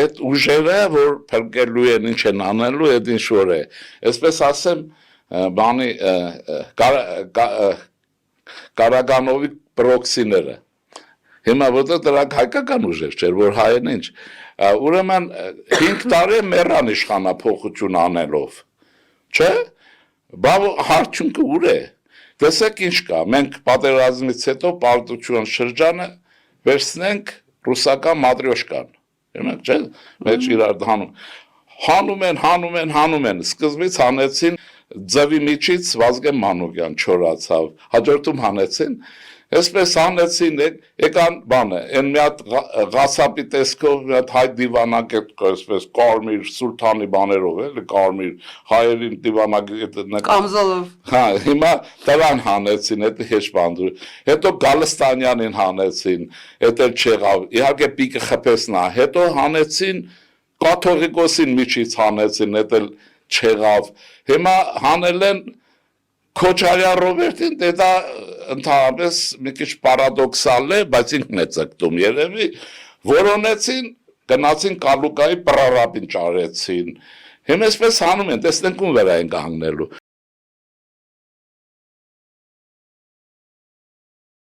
Այդ ուժերը, որ փրկելու են, ինչ են անելու, այդ ինչ որ է։ Այսպես ասեմ, բանի Կարագանովի պրոքսիները։ Հիմա որտեղ դրանք հայկական ուժեր չէր, որ հայերն ինչ։ Ուրեմն 5 տարի մեռան իշխանափոխություն անելով։ Չէ՞։ Բավ հարցունքը ուր է։ Տեսեք ինչ կա։ Մենք պատերազմից հետո պարտության շրջանը վերցնենք ռուսական մատրյոշկան։ Իմեք, չէ՞։ Մեջ իրար հանում են։ Սկզբից հանեցին ձվի միջից Վազգեն Մանուկյան չորացավ, հաջորդում հանեցին, այսպես հանեցին, եկան բանը, են մի հատ ղասապի տեսքով, մի հատ հայ դիվանագետ կա, այսպես կարմիր, սուլթանի բաներով, էլի կարմիր, հայերին դիվանագետը Կամզոլով։ Հա, հիմա դրան հանեցին, էդ հեչ բանդուր, հետո Գալստանյանին հանեցին, էդ էլ չեղավ, իհարկե պիկը խփեսնա, հետո հանեցին Կաթողիկոսին միջից հանեցին, էդ էլ չեղավ, հիմա հանել են Քոչարյան Ռոբերտին, դա ընդհանրապես մի քիչ պարադոքսալ է, բայց ինքն է ձգտում երևի, որոնեցին, գնացին Կալուկայի պրարաբին ճարեցին, հիմա այսպես հանում են, տեսնենք ում վրա են կանգնելու։